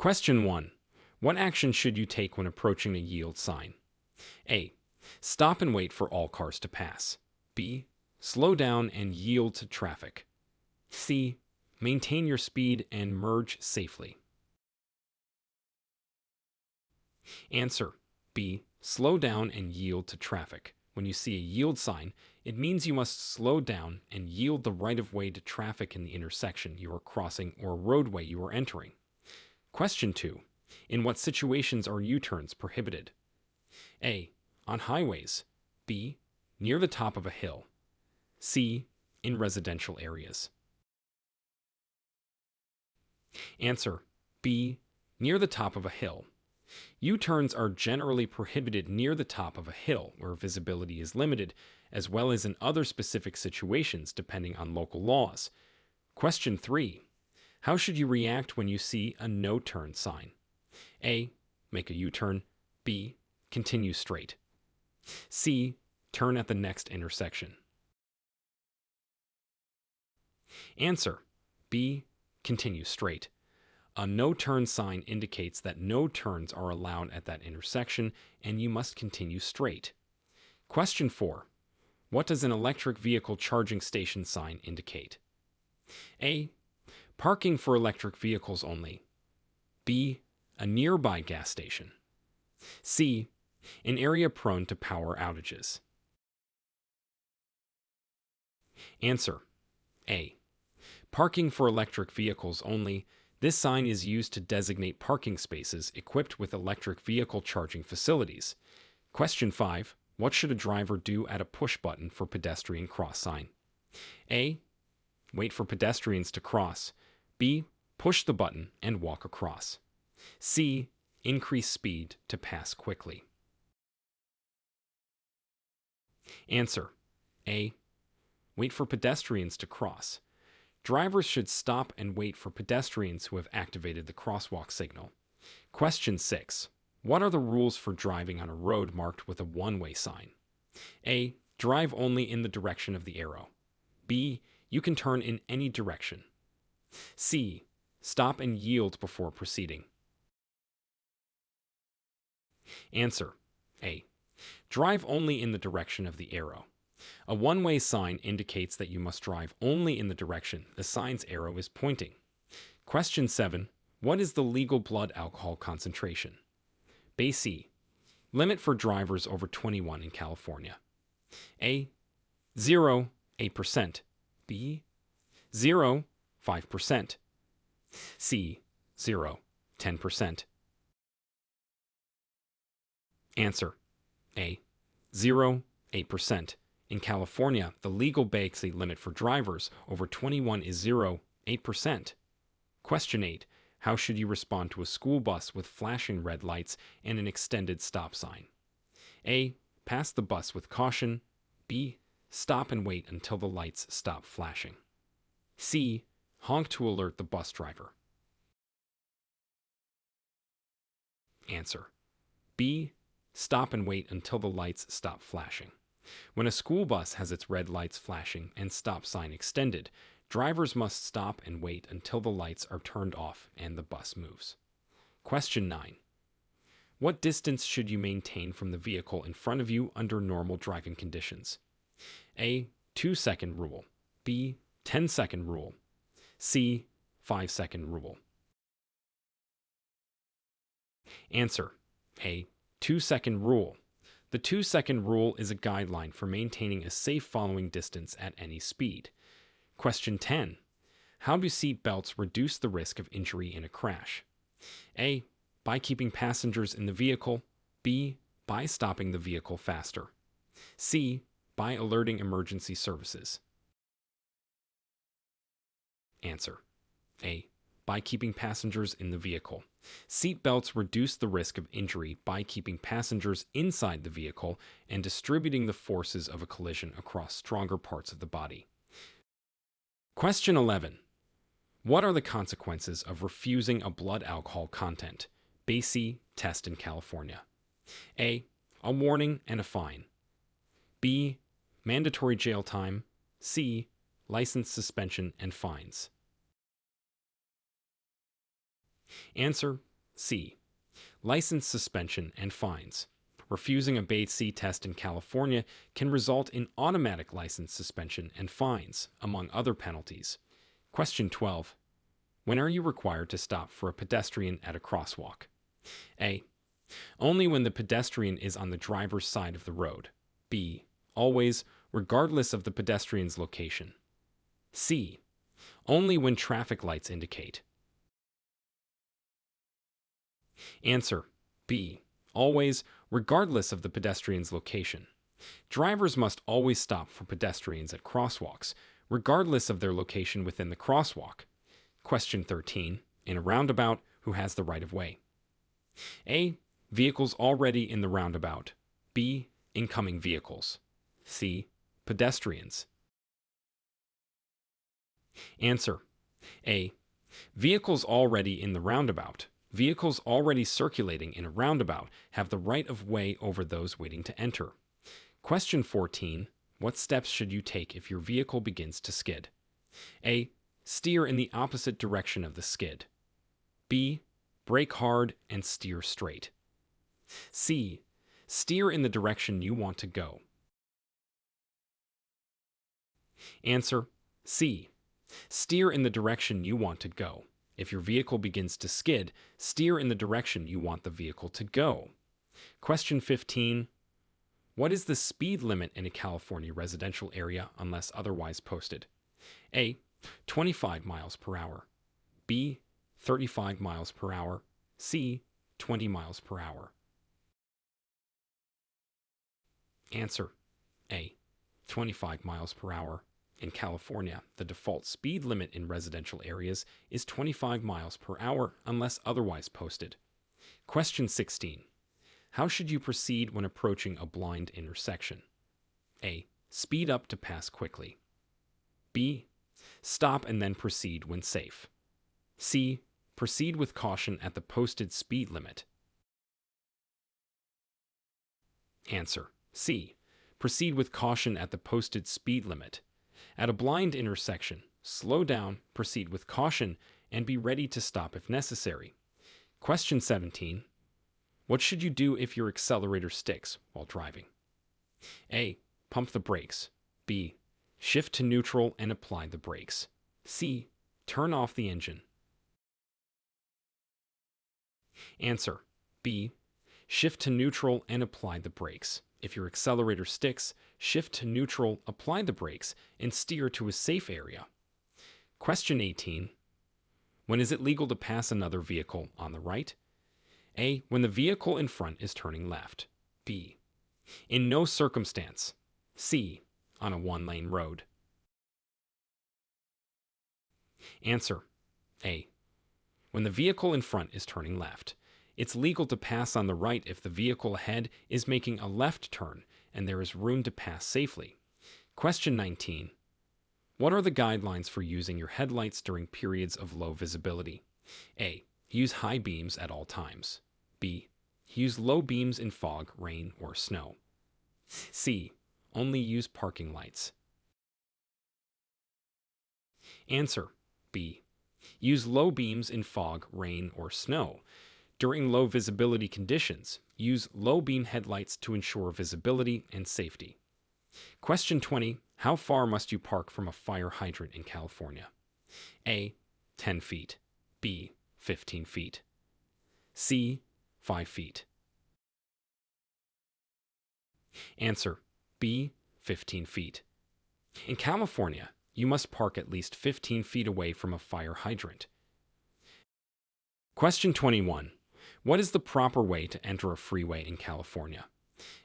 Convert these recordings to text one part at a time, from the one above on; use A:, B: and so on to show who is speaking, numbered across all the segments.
A: Question 1. What action should you take when approaching a yield sign? A. Stop and wait for all cars to pass. B. Slow down and yield to traffic. C. Maintain your speed and merge safely. Answer. B. Slow down and yield to traffic. When you see a yield sign, it means you must slow down and yield the right-of-way to traffic in the intersection you are crossing or roadway you are entering. Question 2. In what situations are U-turns prohibited? A. On highways. B. Near the top of a hill. C. In residential areas. Answer. B. Near the top of a hill. U-turns are generally prohibited near the top of a hill where visibility is limited, as well as in other specific situations depending on local laws. Question 3. How should you react when you see a no-turn sign? A. Make a U-turn. B. Continue straight. C. Turn at the next intersection. Answer. B. Continue straight. A no-turn sign indicates that no turns are allowed at that intersection and you must continue straight. Question 4. What does an electric vehicle charging station sign indicate? A. Parking for electric vehicles only. B. A nearby gas station. C. An area prone to power outages. Answer. A. Parking for electric vehicles only. This sign is used to designate parking spaces equipped with electric vehicle charging facilities. Question 5. What should a driver do at a push button for pedestrian cross sign? A. Wait for pedestrians to cross. B. Push the button and walk across. C. Increase speed to pass quickly. Answer. A. Wait for pedestrians to cross. Drivers should stop and wait for pedestrians who have activated the crosswalk signal. Question 6. What are the rules for driving on a road marked with a one-way sign? A. Drive only in the direction of the arrow. B. You can turn in any direction. C. Stop and yield before proceeding. Answer. A. Drive only in the direction of the arrow. A one-way sign indicates that you must drive only in the direction the sign's arrow is pointing. Question 7. What is the legal blood alcohol concentration? C. Limit for drivers over 21 in California. A. 0, 8%. B. 0, 5%. C. 0, 10%. Answer. A. 0, 8%. In California, the legal BAC limit for drivers over 21 is 0, 8%. Question 8. How should you respond to a school bus with flashing red lights and an extended stop sign? A. Pass the bus with caution. B. Stop and wait until the lights stop flashing. C. Honk to alert the bus driver. Answer. B. Stop and wait until the lights stop flashing. When a school bus has its red lights flashing and stop sign extended, drivers must stop and wait until the lights are turned off and the bus moves. Question 9. What distance should you maintain from the vehicle in front of you under normal driving conditions? A. 2-second rule. B. 10-second rule. C. 5-second rule. Answer. A. 2-second rule. The 2-second rule is a guideline for maintaining a safe following distance at any speed. Question 10. How do seat belts reduce the risk of injury in a crash? A. By keeping passengers in the vehicle. B. By stopping the vehicle faster. C. By alerting emergency services. Answer. A. By keeping passengers in the vehicle. Seat belts reduce the risk of injury by keeping passengers inside the vehicle and distributing the forces of a collision across stronger parts of the body. Question 11. What are the consequences of refusing a blood alcohol content (BAC) test in California? A. A warning and a fine. B. Mandatory jail time. C. License suspension and fines. Answer. C. License suspension and fines. Refusing a Bay C test in California can result in automatic license suspension and fines, among other penalties. Question 12. When are you required to stop for a pedestrian at a crosswalk? A. Only when the pedestrian is on the driver's side of the road. B. Always, regardless of the pedestrian's location. C. Only when traffic lights indicate. Answer: B. Always, regardless of the pedestrian's location. Drivers must always stop for pedestrians at crosswalks, regardless of their location within the crosswalk. Question 13. In a roundabout, who has the right of way? A. Vehicles already in the roundabout. B. Incoming vehicles. C. Pedestrians. Answer: A. Vehicles already in the roundabout. Vehicles already circulating in a roundabout have the right of way over those waiting to enter. Question 14. What steps should you take if your vehicle begins to skid? A. Steer in the opposite direction of the skid. B. Brake hard and steer straight. C. Steer in the direction you want to go. Answer: C. Steer in the direction you want to go. If your vehicle begins to skid, steer in the direction you want the vehicle to go. Question 15. What is the speed limit in a California residential area unless otherwise posted? A. 25 miles per hour. B. 35 miles per hour. C. 20 miles per hour. Answer: A. 25 miles per hour. In California, the default speed limit in residential areas is 25 miles per hour unless otherwise posted. Question 16. How should you proceed when approaching a blind intersection? A. Speed up to pass quickly. B. Stop and then proceed when safe. C. Proceed with caution at the posted speed limit. Answer: C. Proceed with caution at the posted speed limit. At a blind intersection, slow down, proceed with caution, and be ready to stop if necessary. Question 17. What should you do if your accelerator sticks while driving? A. Pump the brakes. B. Shift to neutral and apply the brakes. C. Turn off the engine. Answer: B. Shift to neutral and apply the brakes. If your accelerator sticks, shift to neutral, apply the brakes, and steer to a safe area. Question 18. When is it legal to pass another vehicle on the right? A. When the vehicle in front is turning left. B. In no circumstance. C. On a one-lane road. Answer: A. When the vehicle in front is turning left. It's legal to pass on the right if the vehicle ahead is making a left turn and there is room to pass safely. Question 19. What are the guidelines for using your headlights during periods of low visibility? A. Use high beams at all times. B. Use low beams in fog, rain, or snow. C. Only use parking lights. Answer: B. Use low beams in fog, rain, or snow. During low visibility conditions, use low beam headlights to ensure visibility and safety. Question 20. How far must you park from a fire hydrant in California? A. 10 feet. B. 15 feet. C. 5 feet. Answer: B. 15 feet. In California, you must park at least 15 feet away from a fire hydrant. Question 21. What is the proper way to enter a freeway in California?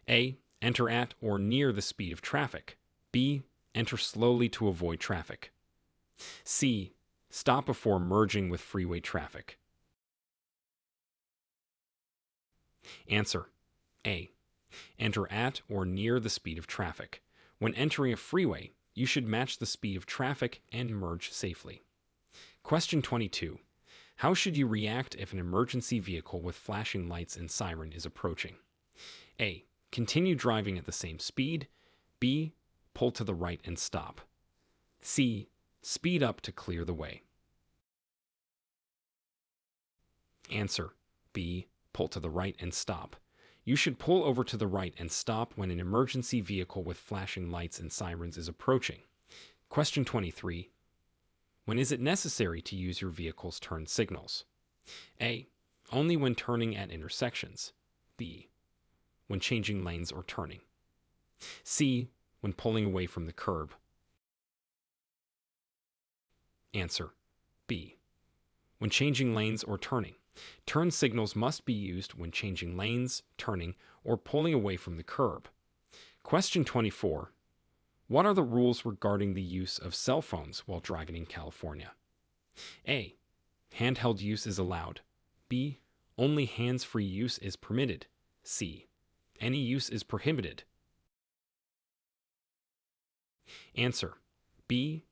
A: A. Enter at or near the speed of traffic. B. Enter slowly to avoid traffic. C. Stop before merging with freeway traffic. Answer: A. Enter at or near the speed of traffic. When entering a freeway, you should match the speed of traffic and merge safely. Question 22. How should you react if an emergency vehicle with flashing lights and siren is approaching? A. Continue driving at the same speed. B. Pull to the right and stop. C. Speed up to clear the way. Answer: B. Pull to the right and stop. You should pull over to the right and stop when an emergency vehicle with flashing lights and sirens is approaching. Question 23. When is it necessary to use your vehicle's turn signals? A. Only when turning at intersections. B. When changing lanes or turning. C. When pulling away from the curb. Answer. B. When changing lanes or turning. Turn signals must be used when changing lanes, turning, or pulling away from the curb. Question 24. What are the rules regarding the use of cell phones while driving in California? A. Handheld use is allowed. B. Only hands-free use is permitted. C. Any use is prohibited. Answer. B.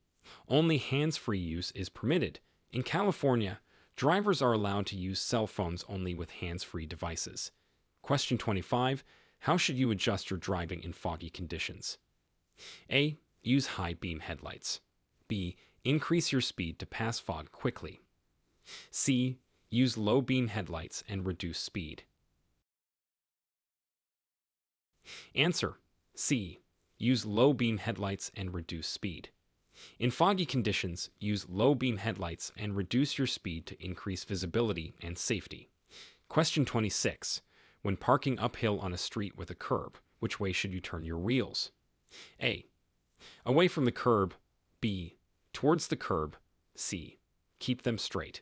A: Only hands-free use is permitted. In California, drivers are allowed to use cell phones only with hands-free devices. Question 25. How should you adjust your driving in foggy conditions? A. Use high beam headlights. B. Increase your speed to pass fog quickly. C. Use low beam headlights and reduce speed. Answer. C. Use low beam headlights and reduce speed. In foggy conditions, use low beam headlights and reduce your speed to increase visibility and safety. Question 26. When parking uphill on a street with a curb, which way should you turn your wheels? A. Away from the curb. B. Towards the curb. C. Keep them straight.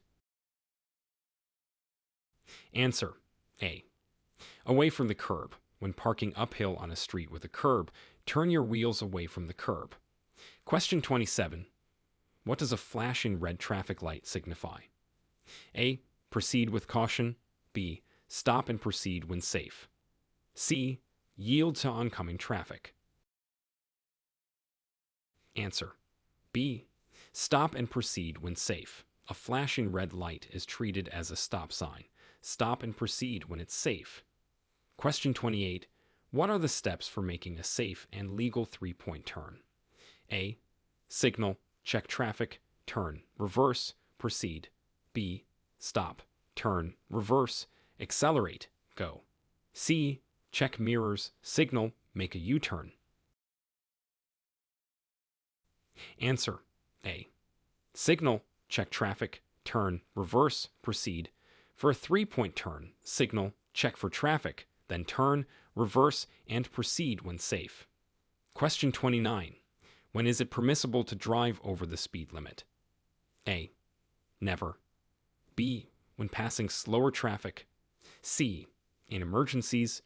A: Answer. A. Away from the curb. When parking uphill on a street with a curb, turn your wheels away from the curb. Question 27. What does a flashing red traffic light signify? A. Proceed with caution. B. Stop and proceed when safe. C. Yield to oncoming traffic. Answer. B. Stop and proceed when safe. A flashing red light is treated as a stop sign. Stop and proceed when it's safe. Question 28. What are the steps for making a safe and legal three-point turn? A. Signal, check traffic, turn, reverse, proceed. B. Stop, turn, reverse, accelerate, go. C. Check mirrors, signal, make a U-turn. Answer. A. Signal, check traffic, turn, reverse, proceed. For a three-point turn, signal, check for traffic, then turn, reverse, and proceed when safe. Question 29. When is it permissible to drive over the speed limit? A. Never. B. When passing slower traffic. C. In emergencies.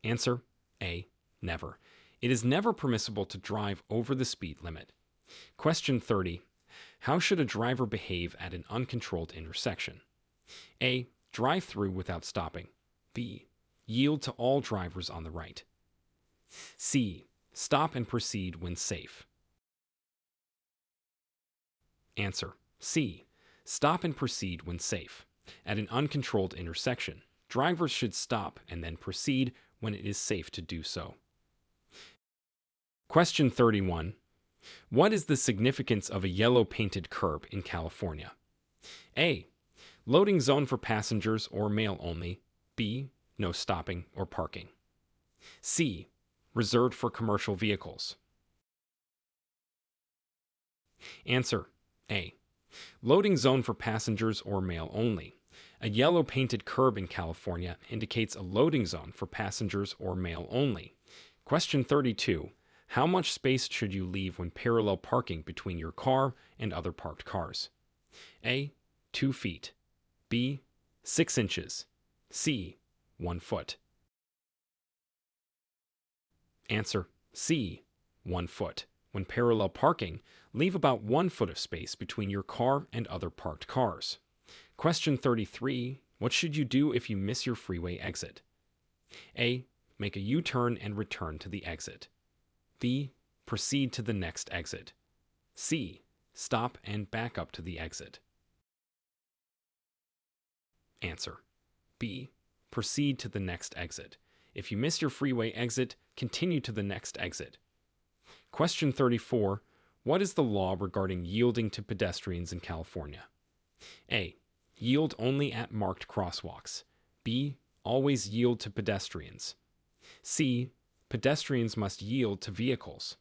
A: Answer. A. Never. It is never permissible to drive over the speed limit. Question 30. How should a driver behave at an uncontrolled intersection? A. Drive through without stopping. B. Yield to all drivers on the right. C. Stop and proceed when safe. Answer. C. Stop and proceed when safe. At an uncontrolled intersection, drivers should stop and then proceed when it is safe to do so. Question 31. What is the significance of a yellow painted curb in California? A. Loading zone for passengers or mail only. B. No stopping or parking. C. Reserved for commercial vehicles. Answer. A. Loading zone for passengers or mail only. A yellow painted curb in California indicates a loading zone for passengers or mail only. Question 32. How much space should you leave when parallel parking between your car and other parked cars? A. 2 feet. B. 6 inches. C. 1 foot. Answer. C. 1 foot. When parallel parking, leave about 1 foot of space between your car and other parked cars. Question 33. What should you do if you miss your freeway exit? A. Make a U-turn and return to the exit. B. Proceed to the next exit. C. Stop and back up to the exit. Answer. B. Proceed to the next exit. If you miss your freeway exit, continue to the next exit. Question 34. What is the law regarding yielding to pedestrians in California? A. Yield only at marked crosswalks. B. Always yield to pedestrians. C. Pedestrians must yield to vehicles.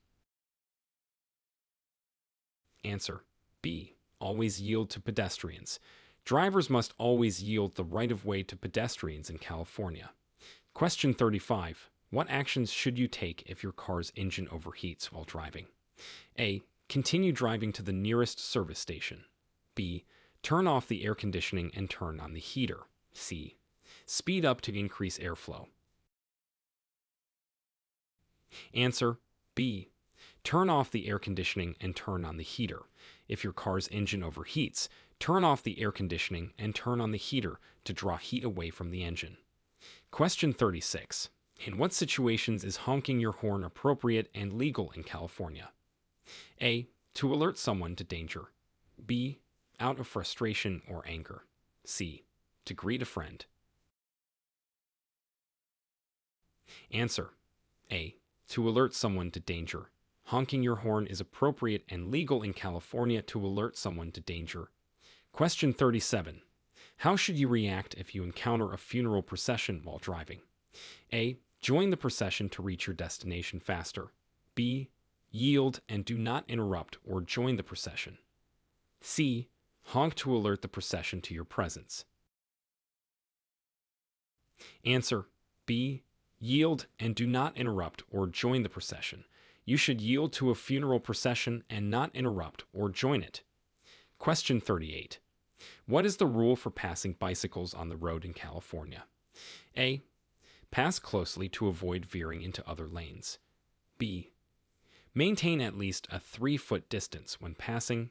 A: Answer: B. Always yield to pedestrians. Drivers must always yield the right-of-way to pedestrians in California. Question 35. What actions should you take if your car's engine overheats while driving? A. Continue driving to the nearest service station. B. Turn off the air conditioning and turn on the heater. C. Speed up to increase airflow. Answer: B. Turn off the air conditioning and turn on the heater. If your car's engine overheats, turn off the air conditioning and turn on the heater to draw heat away from the engine. Question 36. In what situations is honking your horn appropriate and legal in California? A. To alert someone to danger. B. Out of frustration or anger. C. To greet a friend. Answer: A. To alert someone to danger. Honking your horn is appropriate and legal in California to alert someone to danger. Question 37. How should you react if you encounter a funeral procession while driving? A. Join the procession to reach your destination faster. B. Yield and do not interrupt or join the procession. C. Honk to alert the procession to your presence. Answer: B. Yield and do not interrupt or join the procession. You should yield to a funeral procession and not interrupt or join it. Question 38. What is the rule for passing bicycles on the road in California? A. Pass closely to avoid veering into other lanes. B. Maintain at least a 3-foot distance when passing.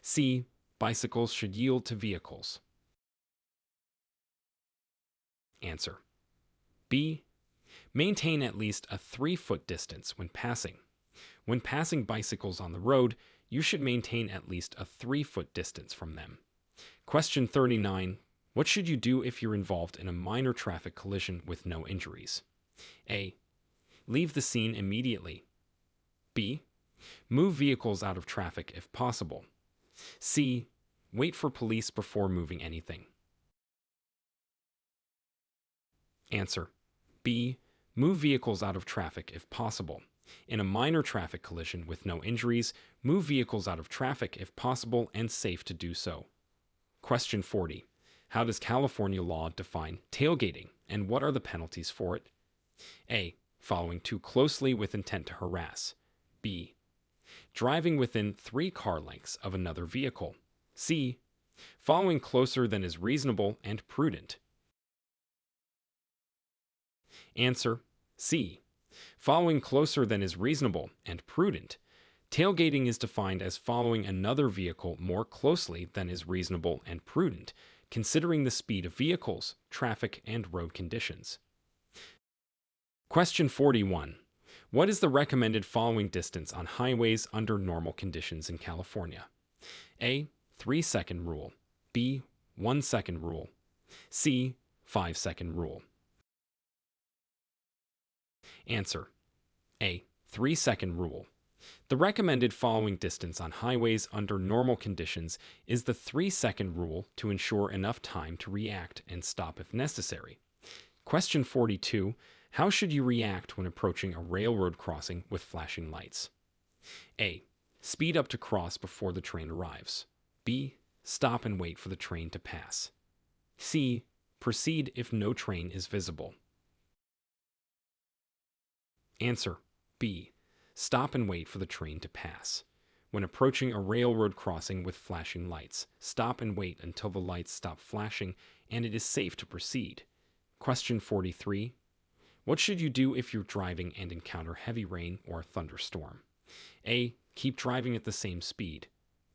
A: C. Bicycles should yield to vehicles. Answer: B. Maintain at least a 3-foot distance when passing. When passing bicycles on the road, you should maintain at least a 3-foot distance from them. Question 39. What should you do if you're involved in a minor traffic collision with no injuries? A. Leave the scene immediately. B. Move vehicles out of traffic if possible. C. Wait for police before moving anything. Answer: B. Move vehicles out of traffic if possible. In a minor traffic collision with no injuries, move vehicles out of traffic if possible and safe to do so. Question 40. How does California law define tailgating, and what are the penalties for it? A. Following too closely with intent to harass. B. Driving within 3 car lengths of another vehicle. C. Following closer than is reasonable and prudent. Answer: C. Following closer than is reasonable and prudent. Tailgating is defined as following another vehicle more closely than is reasonable and prudent, considering the speed of vehicles, traffic, and road conditions. Question 41. What is the recommended following distance on highways under normal conditions in California? A. 3-second rule. B. 1-second rule. C. 5-second rule. Answer: A. 3-second rule. The recommended following distance on highways under normal conditions is the 3-second rule to ensure enough time to react and stop if necessary. Question 42. How should you react when approaching a railroad crossing with flashing lights? A. Speed up to cross before the train arrives. B. Stop and wait for the train to pass. C. Proceed if no train is visible. Answer: B. Stop and wait for the train to pass. When approaching a railroad crossing with flashing lights, stop and wait until the lights stop flashing and it is safe to proceed. Question 43. What should you do if you're driving and encounter heavy rain or a thunderstorm? A. Keep driving at the same speed.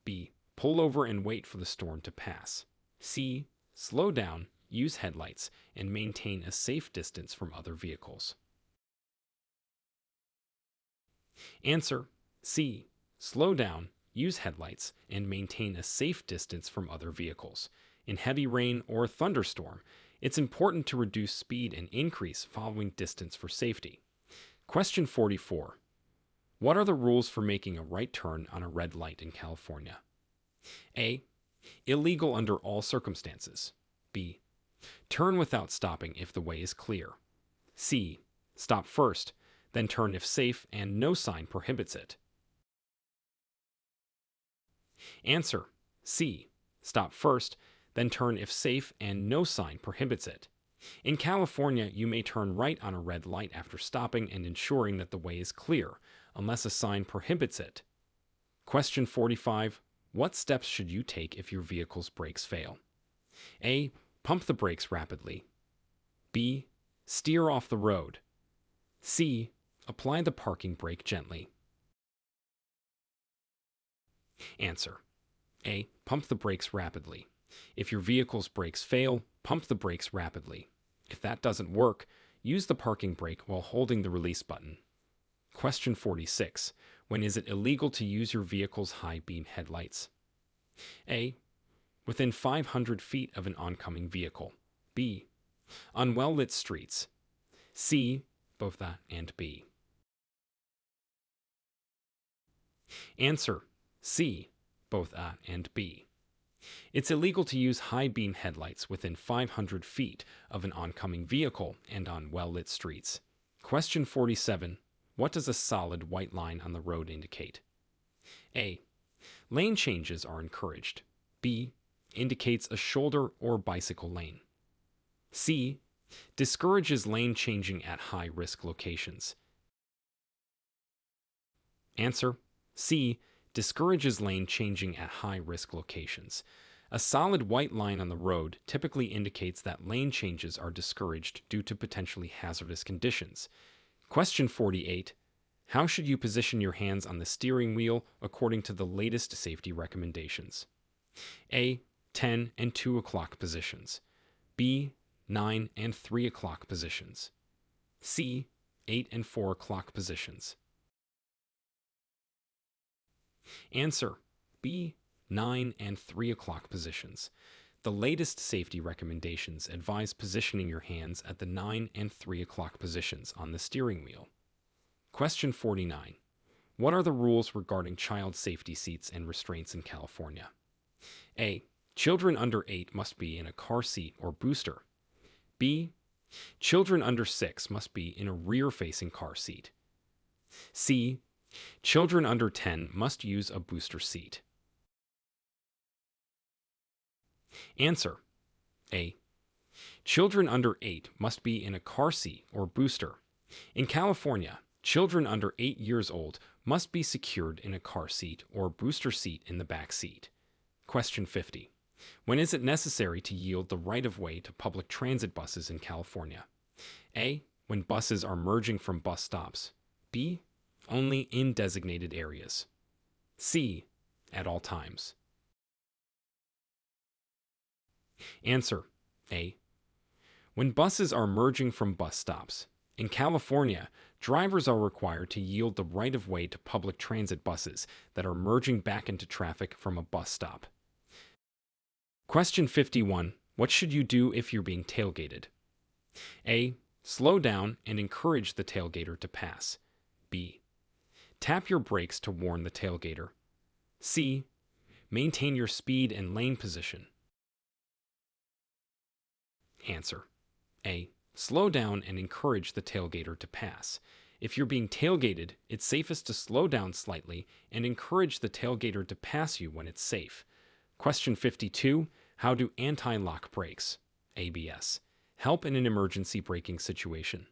A: B. Pull over and wait for the storm to pass. C. Slow down, use headlights, and maintain a safe distance from other vehicles. Answer: C. Slow down, use headlights, and maintain a safe distance from other vehicles. In heavy rain or thunderstorm, it's important to reduce speed and increase following distance for safety. Question 44. What are the rules for making a right turn on a red light in California? A. Illegal under all circumstances. B. Turn without stopping if the way is clear. C. Stop first, then turn if safe and no sign prohibits it. Answer. C. Stop first, then turn if safe and no sign prohibits it. In California, you may turn right on a red light after stopping and ensuring that the way is clear, unless a sign prohibits it. Question 45. What steps should you take if your vehicle's brakes fail? A. Pump the brakes rapidly. B. Steer off the road. C. Apply the parking brake gently. Answer. A. Pump the brakes rapidly. If your vehicle's brakes fail, pump the brakes rapidly. If that doesn't work, use the parking brake while holding the release button. Question 46. When is it illegal to use your vehicle's high beam headlights? A. Within 500 feet of an oncoming vehicle. B. On well-lit streets. C. Both A and B. Answer. C. Both A and B. It's illegal to use high beam headlights within 500 feet of an oncoming vehicle and on well-lit streets. Question 47. What does a solid white line on the road indicate? A. Lane changes are encouraged. B. Indicates a shoulder or bicycle lane. C. Discourages lane changing at high-risk locations. Answer. C. Discourages lane changing at high-risk locations. A solid white line on the road typically indicates that lane changes are discouraged due to potentially hazardous conditions. Question 48. How should you position your hands on the steering wheel according to the latest safety recommendations? A. 10 and 2 o'clock positions. B. 9 and 3 o'clock positions. C. 8 and 4 o'clock positions. Answer. B. 9 and 3 o'clock positions. The latest safety recommendations advise positioning your hands at the 9 and 3 o'clock positions on the steering wheel. Question 49. What are the rules regarding child safety seats and restraints in California? A. Children under 8 must be in a car seat or booster. B. Children under 6 must be in a rear-facing car seat. C. Children under 10 must use a booster seat. Answer. A. Children under 8 must be in a car seat or booster. In California, children under 8 years old must be secured in a car seat or booster seat in the back seat. Question 50. When is it necessary to yield the right-of-way to public transit buses in California? A. When buses are merging from bus stops. B. Only in designated areas. C. At all times. Answer. A. When buses are merging from bus stops. In California, drivers are required to yield the right-of-way to public transit buses that are merging back into traffic from a bus stop. Question 51. What should you do if you're being tailgated? A. Slow down and encourage the tailgater to pass. B. Tap your brakes to warn the tailgater. C. Maintain your speed and lane position. Answer. A. Slow down and encourage the tailgater to pass. If you're being tailgated, it's safest to slow down slightly and encourage the tailgater to pass you when it's safe. Question 52. How do anti-lock brakes, ABS, help in an emergency braking situation?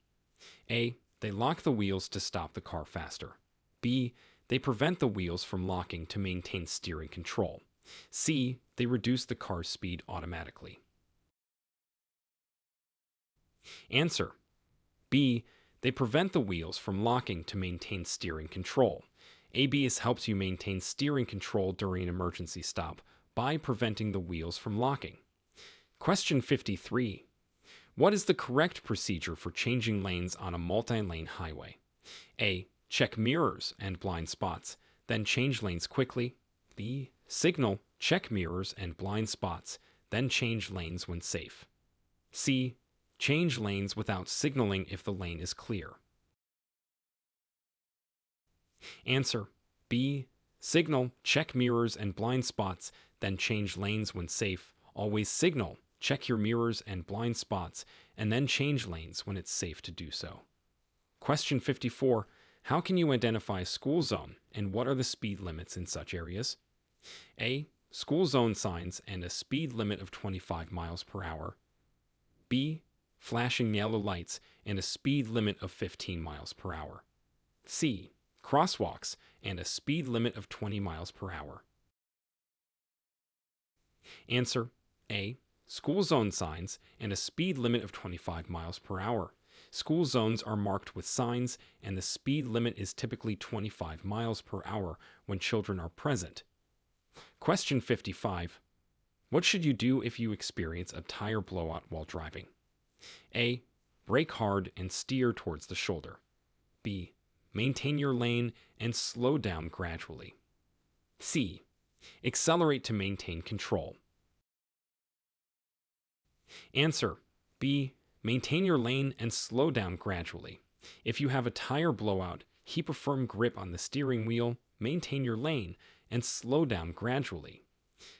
A: A. They lock the wheels to stop the car faster. B. They prevent the wheels from locking to maintain steering control. C. They reduce the car's speed automatically. Answer. B. They prevent the wheels from locking to maintain steering control. ABS helps you maintain steering control during an emergency stop by preventing the wheels from locking. Question 53. What is the correct procedure for changing lanes on a multi-lane highway? A. Check mirrors and blind spots, then change lanes quickly. B. Signal, check mirrors and blind spots, then change lanes when safe. C. Change lanes without signaling if the lane is clear. Answer. B. Signal, check mirrors and blind spots, then change lanes when safe. Always signal, check your mirrors and blind spots, and then change lanes when it's safe to do so. Question 54. How can you identify a school zone, and what are the speed limits in such areas? A. School zone signs and a speed limit of 25 miles per hour. B. Flashing yellow lights and a speed limit of 15 miles per hour. C. Crosswalks and a speed limit of 20 miles per hour. Answer: A. School zone signs and a speed limit of 25 miles per hour. School zones are marked with signs, and the speed limit is typically 25 miles per hour when children are present. Question 55. What should you do if you experience a tire blowout while driving? A. Brake hard and steer towards the shoulder. B. Maintain your lane and slow down gradually. C. Accelerate to maintain control. Answer: B. Maintain your lane and slow down gradually. If you have a tire blowout, keep a firm grip on the steering wheel, maintain your lane, and slow down gradually.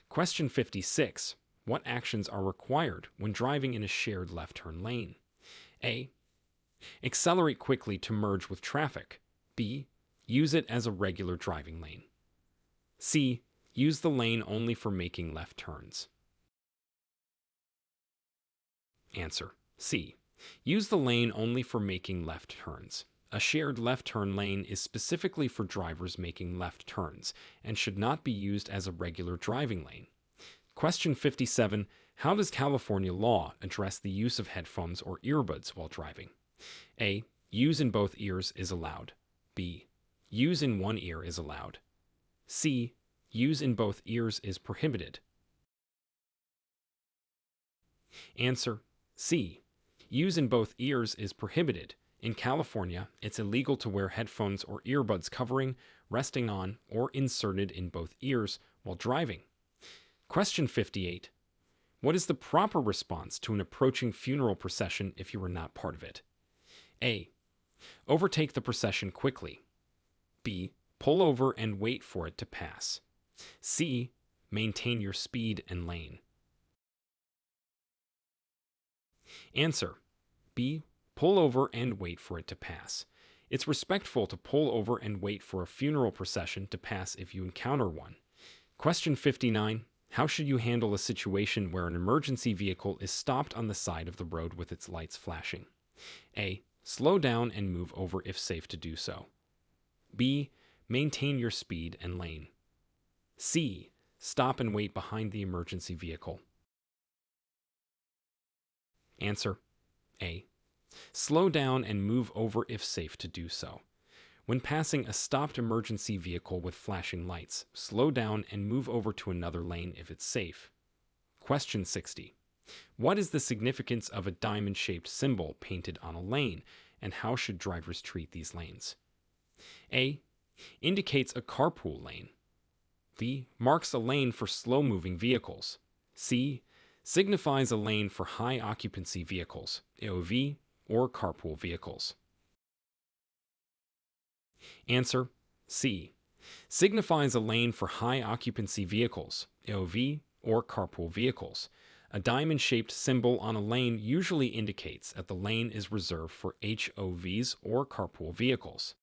A: Question 56. What actions are required when driving in a shared left-turn lane? A. Accelerate quickly to merge with traffic. B. Use it as a regular driving lane. C. Use the lane only for making left turns. Answer: C. Use the lane only for making left turns. A shared left turn lane is specifically for drivers making left turns and should not be used as a regular driving lane. Question 57. How does California law address the use of headphones or earbuds while driving? A. Use in both ears is allowed. B. Use in one ear is allowed. C. Use in both ears is prohibited. Answer: C. Use in both ears is prohibited. In California, it's illegal to wear headphones or earbuds covering, resting on, or inserted in both ears while driving. Question 58. What is the proper response to an approaching funeral procession if you are not part of it? A. Overtake the procession quickly. B. Pull over and wait for it to pass. C. Maintain your speed and lane. Answer: B. Pull over and wait for it to pass. It's respectful to pull over and wait for a funeral procession to pass if you encounter one. Question 59. How should you handle a situation where an emergency vehicle is stopped on the side of the road with its lights flashing? A. Slow down and move over if safe to do so. B. Maintain your speed and lane. C. Stop and wait behind the emergency vehicle. Answer: A. Slow down and move over if safe to do so. When passing a stopped emergency vehicle with flashing lights, slow down and move over to another lane if it's safe. Question 60. What is the significance of a diamond-shaped symbol painted on a lane, and how should drivers treat these lanes? A. Indicates a carpool lane. B. Marks a lane for slow-moving vehicles. C. Signifies a lane for high-occupancy vehicles, AOV, or carpool vehicles. Answer: C. Signifies a lane for high-occupancy vehicles, AOV, or carpool vehicles. A diamond-shaped symbol on a lane usually indicates that the lane is reserved for HOVs or carpool vehicles.